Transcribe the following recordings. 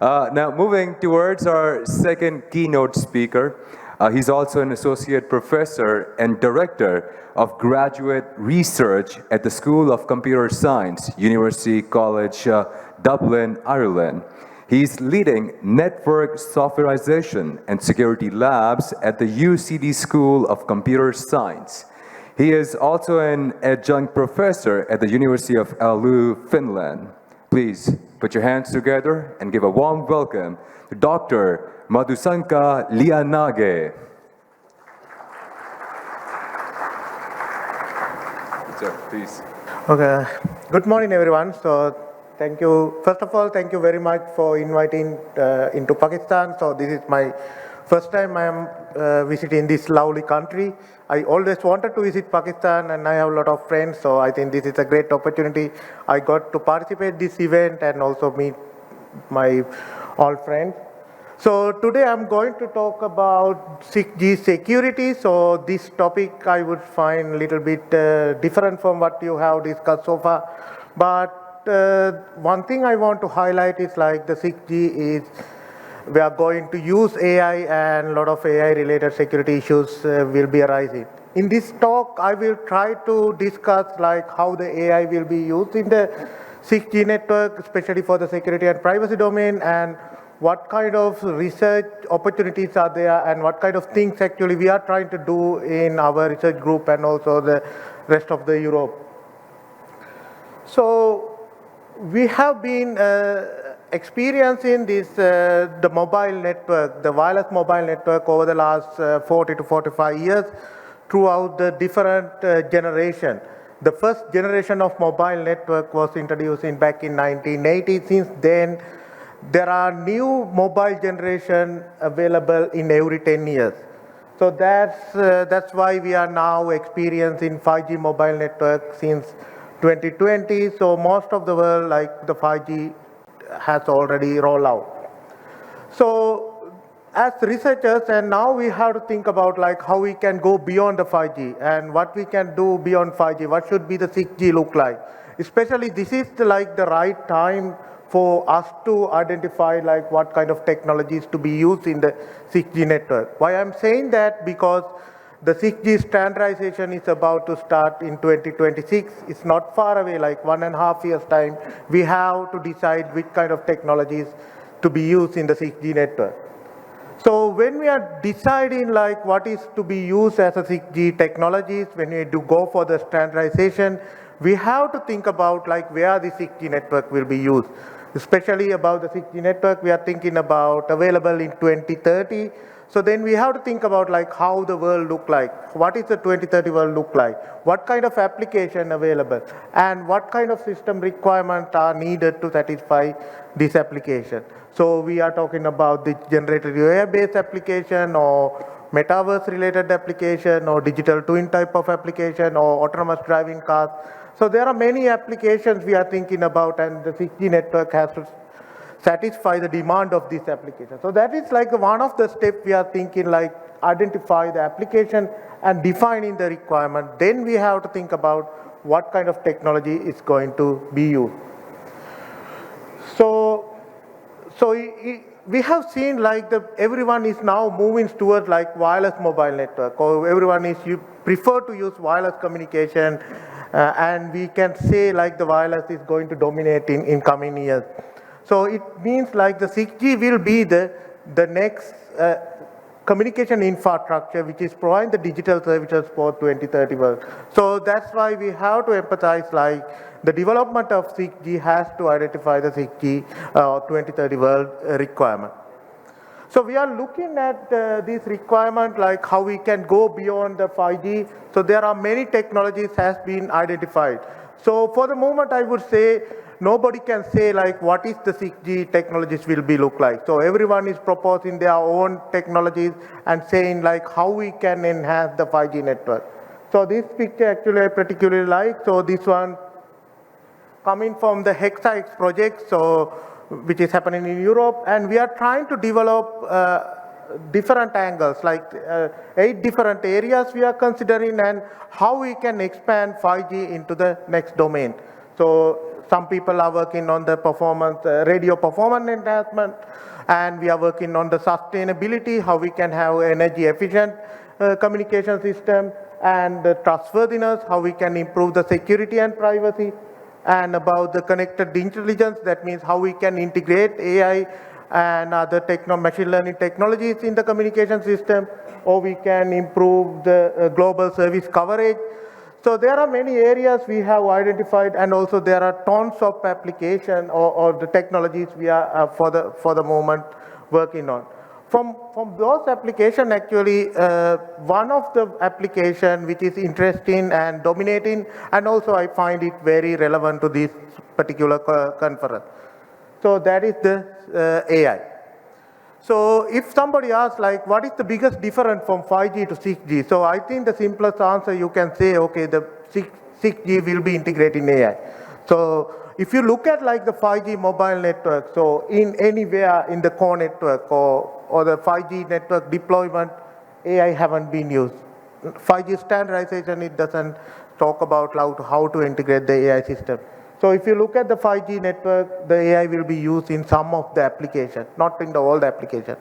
Now, moving towards our second keynote speaker, he's also an associate professor and director of graduate research at the School of Computer Science, University College Dublin, Ireland. He's leading network softwareization and security labs at the UCD School of Computer Science. He is also an adjunct professor at the University of Oulu, Finland. Please put your hands together and give a warm welcome to Dr. Madhusanka Liyanage. Sir, please. Okay. Good morning, everyone. So, thank you. First of all, thank you very much for inviting into Pakistan. So, this is my first time I am visiting this lovely country. I always wanted to visit Pakistan, and I have a lot of friends. So, I think this is a great opportunity. I got to participate in this event and also meet my all friends. So today I'm going to talk about 6G security. So this topic I would find a little bit different from what you have discussed so far. But one thing I want to highlight is like the 6G is we are going to use AI, and a lot of AI related security issues will be arising. In this talk, I will try to discuss like how the AI will be used in the 6G network, especially for the security and privacy domain, and what kind of research opportunities are there, and what kind of things actually we are trying to do in our research group and also the rest of the Europe. So we have been experiencing this the mobile network, the wireless mobile network over the last 40 to 45 years throughout the different generation. The first generation of mobile network was introduced back in 1980. Since then, there are new mobile generation available in every 10 years. So that's why we are now experiencing 5G mobile network since 2020. So most of the world, like the 5G has already rolled out. So as researchers, and now we have to think about like how we can go beyond the 5G and what we can do beyond 5G. What should be the 6G look like? Especially this is the right time for us to identify like what kind of technologies to be used in the 6G network. Why I'm saying that? Because the 6G standardization is about to start in 2026. It's not far away, like 1.5 years time. We have to decide which kind of technologies to be used in the 6G network. So when we are deciding like what is to be used as a 6G technologies, when we do go for the standardization, we have to think about like where the 6G network will be used. Especially about the 6G network, we are thinking about available in 2030. So then we have to think about like how the world look like. What is the 2030 world look like? What kind of application available? And what kind of system requirements are needed to satisfy this application? So we are talking about the generative AI based application, or metaverse related application, or digital twin type of application, or autonomous driving cars. So there are many applications we are thinking about, and the 6G network has to satisfy the demand of this application. So that is like one of the steps we are thinking, like identify the application and defining the requirement. Then we have to think about what kind of technology is going to be used. So we have seen like everyone is now moving towards like wireless mobile network, or everyone is prefer to use wireless communication. And we can say like the wireless is going to dominate in coming years. So it means like the 6G will be the next communication infrastructure which is providing the digital services for 2030 world. So that's why we have to emphasize like the development of 6G has to identify the 6G 2030 world requirement. So we are looking at this requirement, like how we can go beyond the 5G. So there are many technologies has been identified. So for the moment, I would say nobody can say like what is the 6G technologies will be look like. So everyone is proposing their own technologies and saying like how we can enhance the 5G network. So this picture actually I particularly like. So this one coming from the HexaX project. So which is happening in Europe, and we are trying to develop different angles, like 8 different areas we are considering, and how we can expand 5G into the next domain. So some people are working on the performance, radio performance enhancement, and we are working on the sustainability, how we can have energy efficient communication system, and the trustworthiness, how we can improve the security and privacy, and about the connected intelligence, that means how we can integrate AI and other machine learning technologies in the communication system, or we can improve the global service coverage. So there are many areas we have identified, and also there are tons of application or the technologies we are for the moment working on. From those applications, actually, one of the application which is interesting and dominating, and also I find it very relevant to this particular conference. So that is the AI. So if somebody asks, like, what is the biggest difference from 5G to 6G? So I think the simplest answer you can say, okay, the 6G will be integrating AI. So if you look at like the 5G mobile network, so in anywhere in the core network or the 5G network deployment, AI haven't been used. 5G standardization, it doesn't talk about how to integrate the AI system. So if you look at the 5G network, the AI will be used in some of the applications, not in all the applications.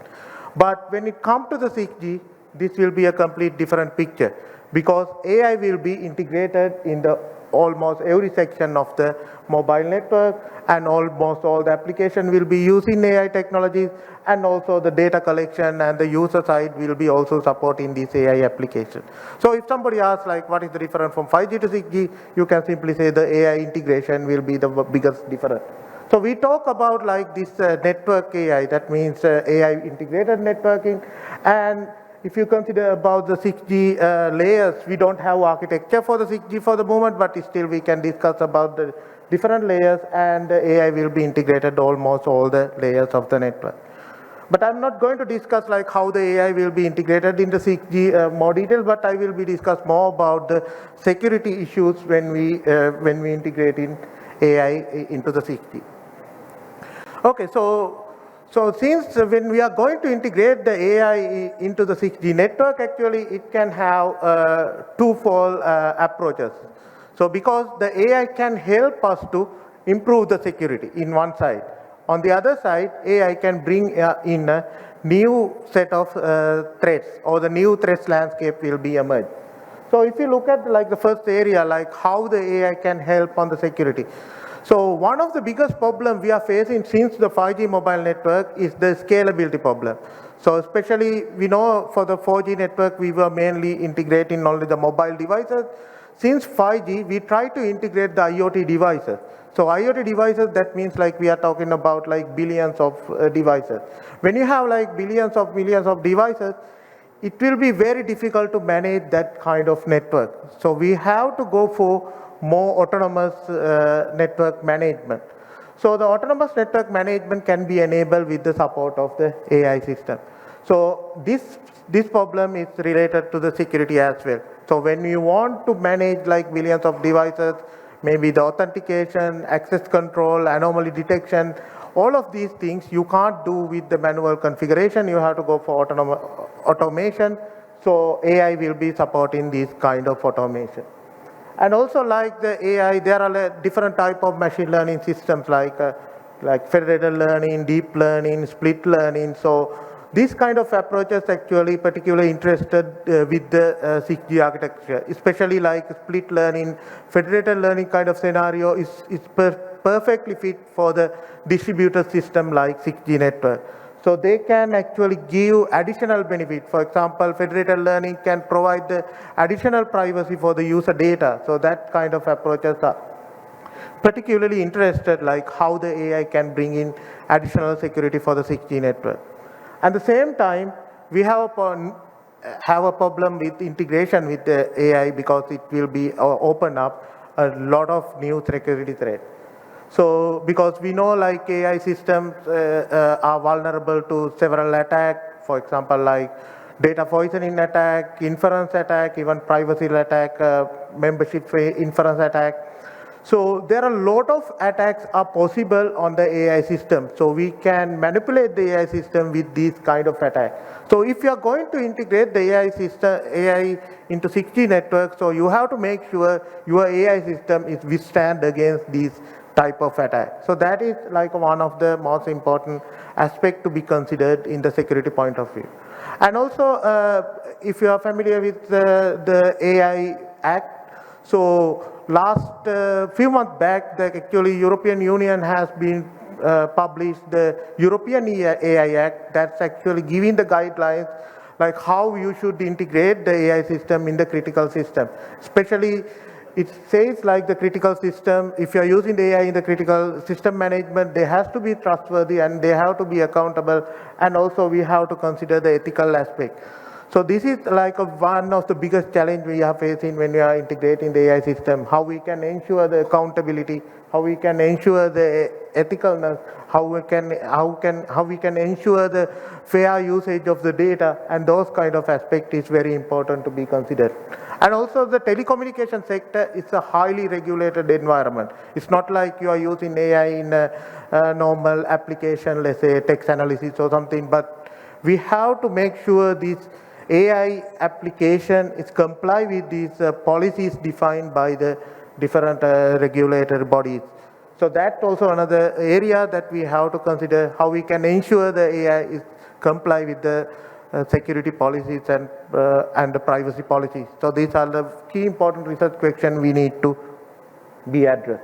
But when it comes to the 6G, this will be a complete different picture, because AI will be integrated in the almost every section of the mobile network, and almost all the application will be using AI technologies, and also the data collection and the user side will be also supporting this AI application. So if somebody asks, like, what is the difference from 5G to 6G, you can simply say the AI integration will be the biggest difference. So we talk about like this network AI, that means AI integrated networking. And if you consider about the 6G layers, we don't have architecture for the 6G for the moment, but still we can discuss about the different layers, and the AI will be integrated almost all the layers of the network. But I'm not going to discuss like how the AI will be integrated in the 6G more detail, but I will be discuss more about the security issues when we integrate in AI into the 6G. Okay, so since when we are going to integrate the AI into the 6G network, actually it can have twofold approaches. So because the AI can help us to improve the security in one side. On the other side, AI can bring in a new set of threats, or the new threats landscape will be emerged. So if you look at like the first area, like how the AI can help on the security. So one of the biggest problems we are facing since the 5G mobile network is the scalability problem. So especially we know for the 4G network, we were mainly integrating only the mobile devices. Since 5G, we try to integrate the IoT devices. So IoT devices, that means like we are talking about like billions of devices. When you have like billions of millions of devices, it will be very difficult to manage that kind of network. So we have to go for more autonomous network management. So the autonomous network management can be enabled with the support of the AI system. So this problem is related to the security as well. So when you want to manage like billions of devices, maybe the authentication, access control, anomaly detection, all of these things you can't do with the manual configuration. You have to go for automation. So AI will be supporting this kind of automation. And also like the AI, there are different type of machine learning systems like federated learning, deep learning, split learning. So these kind of approaches actually particularly interested with the 6G architecture, especially like split learning, federated learning kind of scenario is perfectly fit for the distributed system like 6G network. So they can actually give additional benefit. For example, federated learning can provide the additional privacy for the user data. So that kind of approaches are particularly interested like how the AI can bring in additional security for the 6G network. At the same time, we have a problem with integration with the AI, because it will be open up a lot of new security threats. So because we know like AI systems are vulnerable to several attacks, for example, like data poisoning attack, inference attack, even privacy attack, membership inference attack. So there are a lot of attacks are possible on the AI system. So we can manipulate the AI system with these kind of attacks. So if you are going to integrate the AI into 6G network, so you have to make sure your AI system is withstand against these type of attack. So that is like one of the most important aspect to be considered in the security point of view. And also, if you are familiar with the AI Act, so last few months back, the actually European Union has been published the European AI Act that's actually giving the guidelines like how you should integrate the AI system in the critical system. Especially, it says like the critical system, if you are using the AI in the critical system management, they have to be trustworthy and they have to be accountable, and also we have to consider the ethical aspect. So this is like one of the biggest challenge we are facing when we are integrating the AI system, how we can ensure the accountability, how we can ensure the ethicalness, how we can ensure the fair usage of the data, and those kind of aspect is very important to be considered. And also the telecommunication sector is a highly regulated environment. It's not like you are using AI in a normal application, let's say text analysis or something, but we have to make sure this AI application is comply with these policies defined by the different regulator bodies. So that's also another area that we have to consider, how we can ensure the AI is comply with the security policies and the privacy policies. So these are the key important research questions we need to be addressed.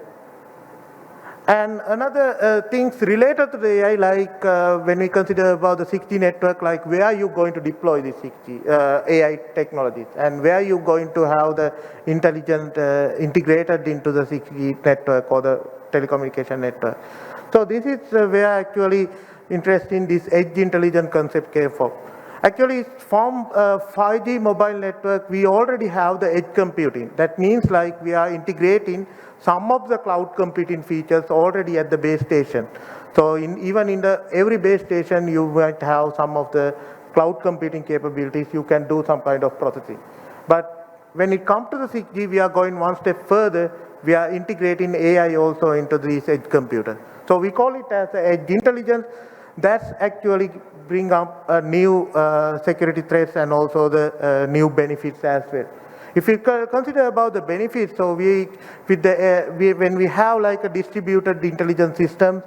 And another things related to the AI, like when we consider about the 6G network, like where are you going to deploy the 6G AI technologies, and where are you going to have the intelligent integrated into the 6G network or the telecommunication network. So this is where actually interest in this edge intelligence concept came from. Actually, from 5G mobile network, we already have the edge computing. That means like we are integrating some of the cloud computing features already at the base station. So even in every base station, you might have some of the cloud computing capabilities. You can do some kind of processing. But when it comes to the 6G, we are going one step further. We are integrating AI also into this edge computer. So we call it as edge intelligence. That's actually bring up a new security threats and also the new benefits as well. If you consider about the benefits, so when we have like a distributed intelligence system,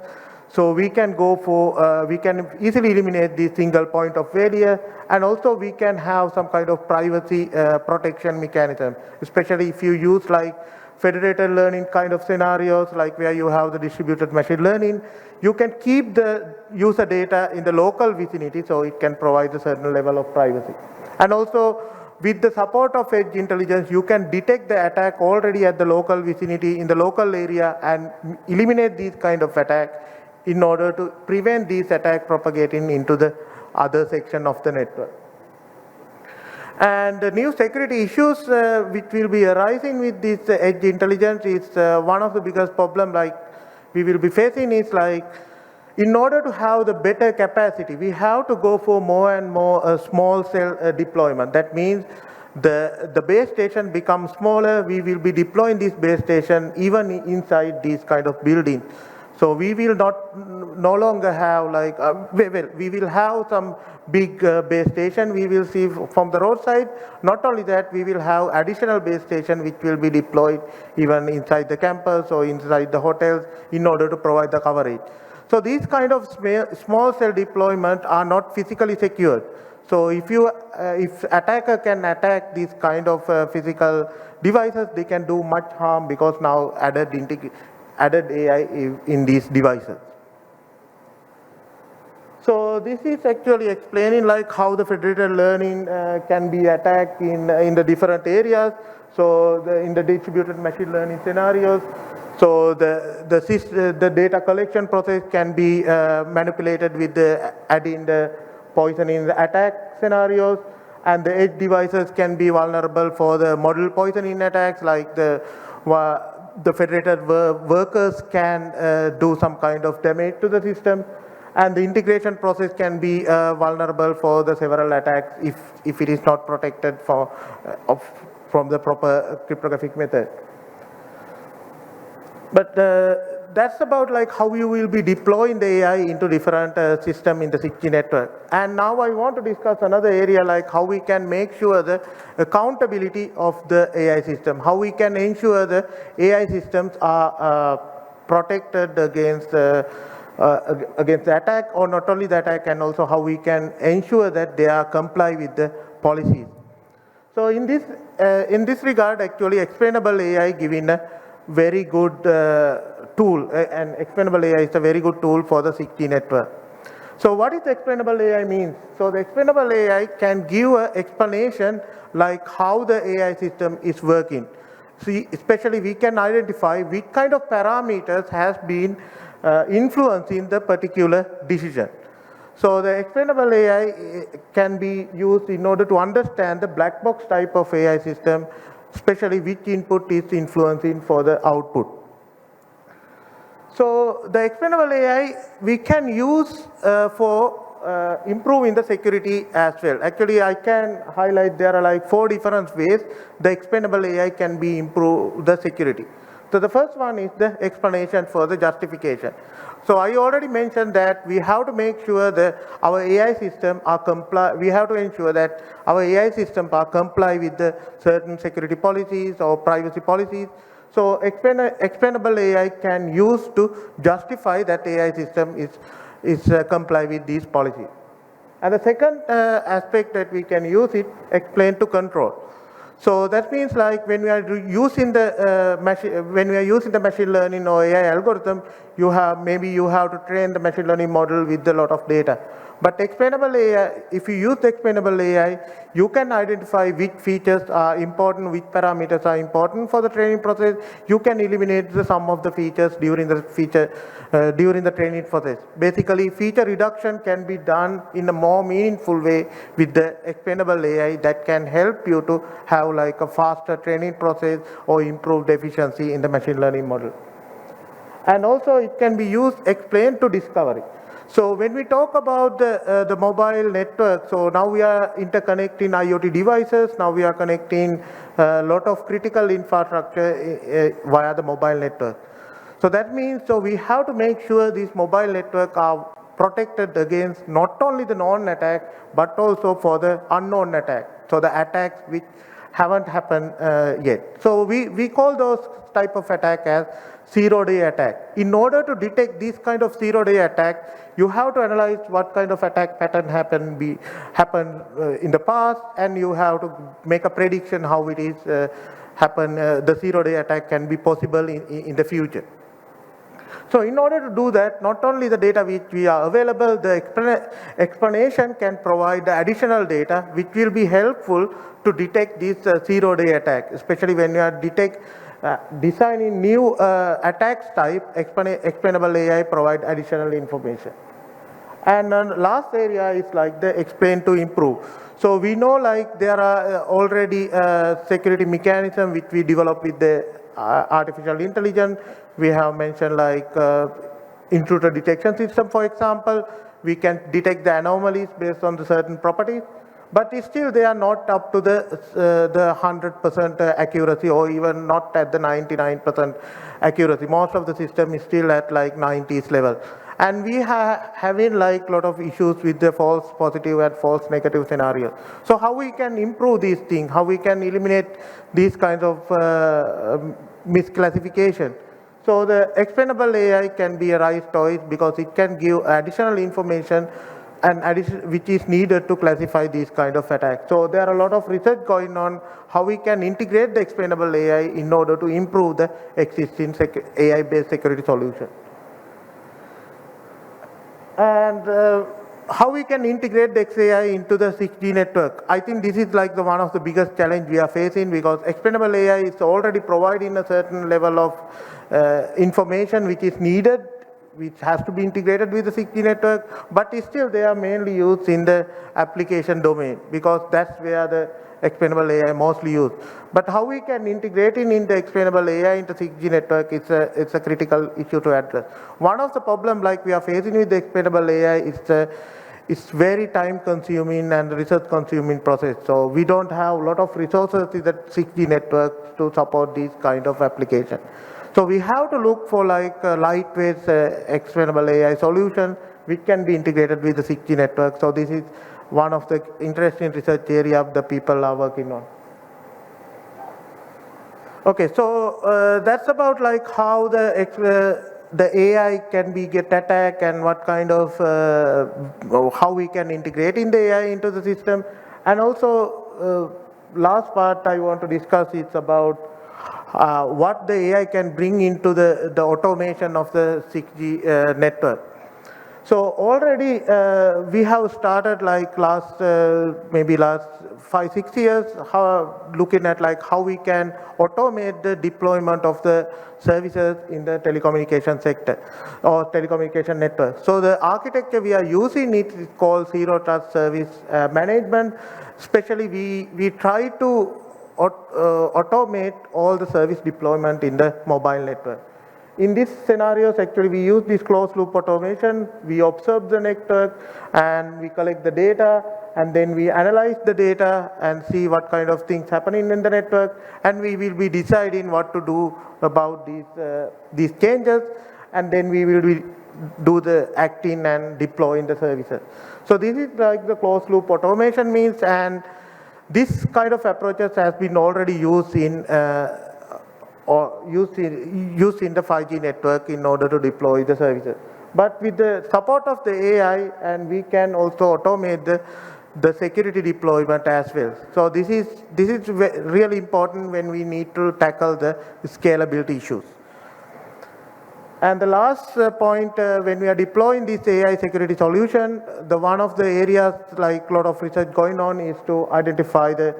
so we can go for, we can easily eliminate the single point of failure, and also we can have some kind of privacy protection mechanism, especially if you use like federated learning kind of scenarios, like where you have the distributed machine learning, you can keep the user data in the local vicinity, so it can provide a certain level of privacy. And also, with the support of edge intelligence, you can detect the attack already at the local vicinity, in the local area, and eliminate these kind of attack in order to prevent these attacks propagating into the other section of the network. And the new security issues which will be arising with this edge intelligence is one of the biggest problem like we will be facing is like, in order to have the better capacity, we have to go for more and more small cell deployment. That means the base station becomes smaller. We will be deploying this base station even inside these kind of buildings. So we will no longer have like, we will have some big base station we will see from the roadside. Not only that, we will have additional base station which will be deployed even inside the campus or inside the hotels in order to provide the coverage. So these kind of small cell deployment are not physically secured. So if attacker can attack these kind of physical devices, they can do much harm because now added AI in these devices. So this is actually explaining like how the federated learning can be attacked in the different areas. So in the distributed machine learning scenarios, so the data collection process can be manipulated with adding the poison in the attack scenarios, and the edge devices can be vulnerable for the model poisoning attacks, like the federated workers can do some kind of damage to the system, and the integration process can be vulnerable for the several attacks if it is not protected from the proper cryptographic method. But that's about like how you will be deploying the AI into different systems in the 6G network. And now I want to discuss another area like how we can make sure the accountability of the AI system, how we can ensure the AI systems are protected against the attack, or not only the attack, and also how we can ensure that they are comply with the policies. So in this regard, actually, explainable AI giving a very good tool, and explainable AI is a very good tool for the 6G network. So what is explainable AI means? So the explainable AI can give an explanation like how the AI system is working. See, especially we can identify which kind of parameters has been influencing the particular decision. So the explainable AI can be used in order to understand the black box type of AI system, especially which input is influencing for the output. So the explainable AI we can use for improving the security as well. Actually, I can highlight there are like 4 different ways the explainable AI can be improve the security. So the first one is the explanation for the justification. So I already mentioned that we have to make sure that our AI system are we have to ensure that our AI systems are comply with the certain security policies or privacy policies. So explainable AI can use to justify that AI system is comply with these policies. And the second aspect that we can use it, explain to control. So that means like when we are using the machine learning or AI algorithm, maybe you have to train the machine learning model with a lot of data. But explainable AI, if you use explainable AI, you can identify which features are important, which parameters are important for the training process. You can eliminate the sum of the features during the training process. Basically, feature reduction can be done in a more meaningful way with the explainable AI that can help you to have like a faster training process or improved efficiency in the machine learning model. And also it can be used explain to discovery. So when we talk about the mobile network, so now we are interconnecting IoT devices, now we are connecting a lot of critical infrastructure via the mobile network. So that means so we have to make sure these mobile networks are protected against not only the known attack, but also for the unknown attack. So the attacks which haven't happened yet. So we call those type of attack as zero-day attack. In order to detect this kind of zero-day attack, you have to analyze what kind of attack pattern happened in the past, and you have to make a prediction how it is the zero-day attack can be possible in the future. So in order to do that, not only the data which we are available, the explanation can provide the additional data which will be helpful to detect this zero-day attack, especially when you are designing new attacks type. Explainable AI provide additional information. And last area is like the explain to improve. So we know like there are already security mechanism which we develop with the artificial intelligence. We have mentioned like intruder detection system, for example. We can detect the anomalies based on the certain properties, but still they are not up to the 100% accuracy, or even not at the 99% accuracy. Most of the system is still at like 90s level. And we having like a lot of issues with the false positive and false negative scenario. So how we can improve these things, how we can eliminate these kinds of misclassification. So the explainable AI can be a right choice because it can give additional information and which is needed to classify these kind of attacks. So there are a lot of research going on how we can integrate the explainable AI in order to improve the existing AI-based security solution. And how we can integrate the XAI into the 6G network. I think this is like one of the biggest challenge we are facing, because explainable AI is already providing a certain level of information which is needed, which has to be integrated with the 6G network, but still they are mainly used in the application domain, because that's where the explainable AI mostly used. But how we can integrate into explainable AI into 6G network, it's a critical issue to address. One of the problems like we are facing with the explainable AI is it's very time consuming and research consuming process. So we don't have a lot of resources in the 6G network to support these kind of application. So we have to look for like a lightweight explainable AI solution which can be integrated with the 6G network. So this is one of the interesting research area the people are working on. Okay, so that's about like how the the AI can be get attacked and what kind of, how we can integrate in the AI into the system. And also, last part I want to discuss is about what the AI can bring into the automation of the 6G network. So already we have started like maybe last 5-6 years, looking at like how we can automate the deployment of the services in the telecommunication sector or telecommunication network. So the architecture we are using it is called Zero Trust Service Management. Especially we try to automate all the service deployment in the mobile network. In these scenarios, actually, we use this closed loop automation. We observe the network and we collect the data, and then we analyze the data and see what kind of things happening in the network, and we will be deciding what to do about these changes, and then we will do the acting and deploying the services. So this is like the closed loop automation means, and this kind of approaches has been already used in used in the 5G network in order to deploy the services. But with the support of the AI, and we can also automate the security deployment as well. So this is really important when we need to tackle the scalability issues. And the last point, when we are deploying this AI security solution, one of the areas like a lot of research going on is to identify the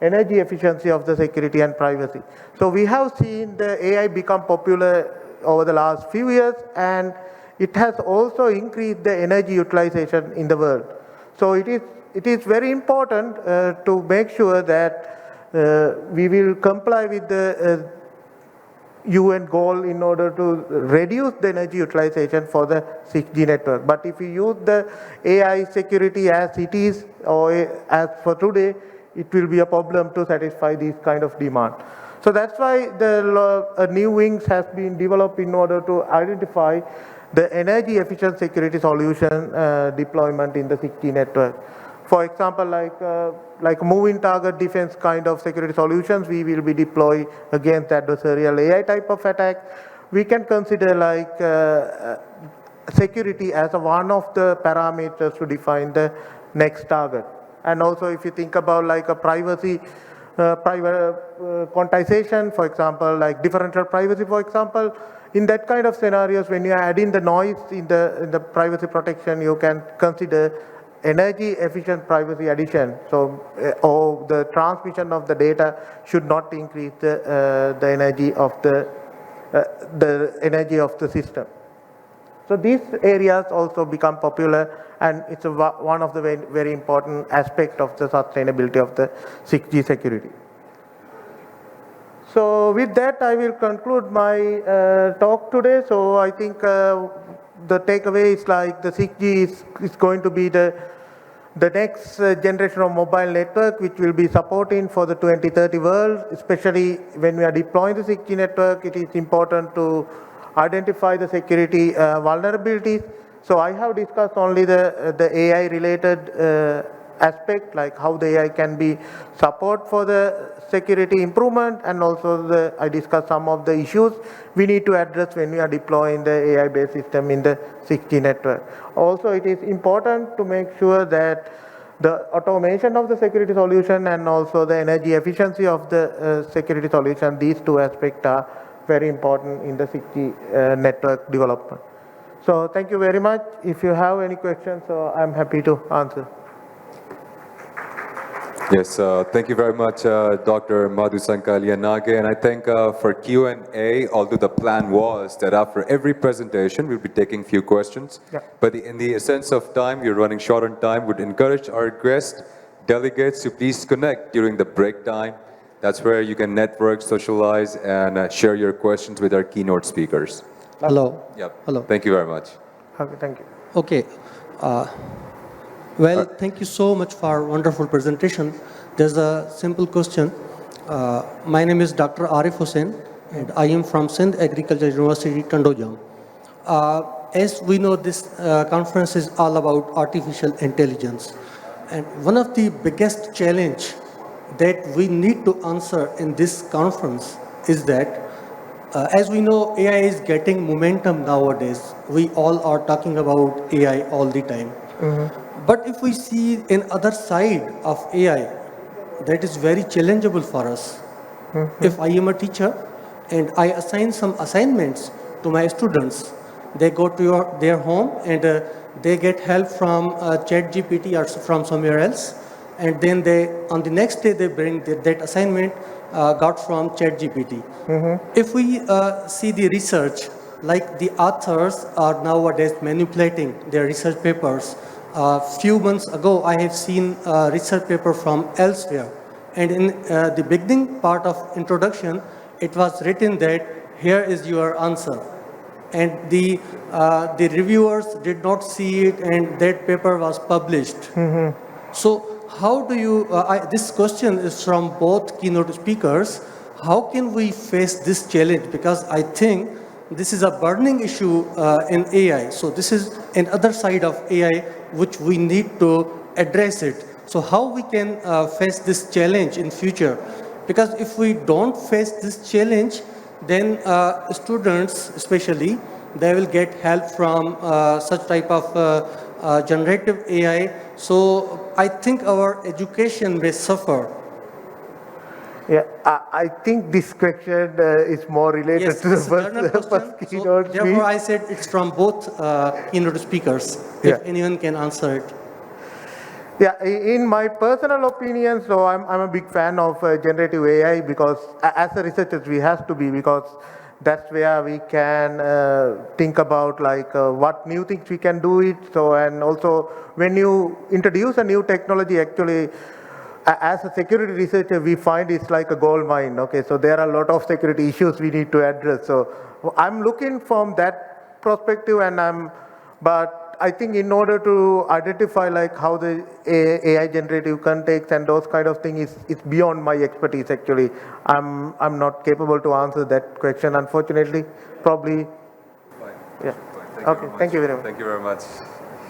energy efficiency of the security and privacy. So we have seen the AI become popular over the last few years, and it has also increased the energy utilization in the world. So it is very important to make sure that we will comply with the UN goal in order to reduce the energy utilization for the 6G network. But if you use the AI security as it is, or as for today, it will be a problem to satisfy this kind of demand. So that's why the new wings has been developed in order to identify the energy efficient security solution deployment in the 6G network. For example, like moving target defense kind of security solutions, we will be deployed against adversarial AI type of attack. We can consider like security as one of the parameters to define the next target. And also if you think about like a privacy, private quantization, for example, like differential privacy, for example, in that kind of scenarios, when you add in the noise in the privacy protection, you can consider energy efficient privacy addition. So, or the transmission of the data should not increase the energy of the energy of the system. So these areas also become popular, and it's one of the very important aspect of the sustainability of the 6G security. So with that, I will conclude my talk today. So I think the takeaway is like the 6G is going to be the next generation of mobile network which will be supporting for the 2030 world. Especially when we are deploying the 6G network, it is important to identify the security vulnerabilities. So I have discussed only the AI related aspect, like how the AI can be support for the security improvement, and also I discussed some of the issues we need to address when we are deploying the AI based system in the 6G network. Also, it is important to make sure that the automation of the security solution and also the energy efficiency of the security solution, these two aspects are very important in the 6G network development. So thank you very much. If you have any questions, so I'm happy to answer. Yes, thank you very much, Dr. Madhusanka Liyanage. And I think for Q&A, although the plan was that after every presentation, we'll be taking a few questions. Yeah. But in the essence of time, we're running short on time, would encourage our guest delegates to please connect during the break time. That's where you can network, socialize, and share your questions with our keynote speakers. Hello. Yep. Hello. Thank you very much. Okay, thank you. Okay. Well, thank you so much for a wonderful presentation. There's a simple question. My name is Dr. Arif Hussain, and I am from Sindh Agriculture University, Tandojam. As we know, this conference is all about artificial intelligence. And one of the biggest challenge that we need to answer in this conference is that As we know, AI is getting momentum nowadays. We all are talking about AI all the time. But if we see an other side of AI, that is very challengeable for us. If I am a teacher and I assign some assignments to my students, they go to their home and they get help from ChatGPT or from somewhere else, and then on the next day they bring that assignment got from ChatGPT. If we see the research, like the authors are nowadays manipulating their research papers. Few months ago, I have seen a research paper from elsewhere, and in the beginning part of introduction, it was written that here is your answer, and the reviewers did not see it, and that paper was published. So how do you? This question is from both keynote speakers. How can we face this challenge? Because I think this is a burning issue in AI. So this is another side of AI which we need to address it. So how we can face this challenge in future? Because if we don't face this challenge, then students especially, they will get help from such type of generative AI. So I think our education may suffer. Yeah, I think this question is more related Yes, to the it's a general first question. keynote So therefore, speech. I said it's from both keynote speakers. Yeah. If anyone can answer it. Yeah, in my personal opinion, so I'm a big fan of generative AI because as a researchers we have to be, because that's where we can think about like what new things we can do it. So, and also when you introduce a new technology, actually as a security researcher, we find it's like a gold mine. Okay, so there are a lot of security issues we need to address. So I'm looking from that perspective, and but I think in order to identify like how the AI generative context and those kind of things is beyond my expertise. Actually, I'm not capable to answer that question, unfortunately. Probably. Fine. Yeah. Fine. Okay. Thank you very much. Thank you very much.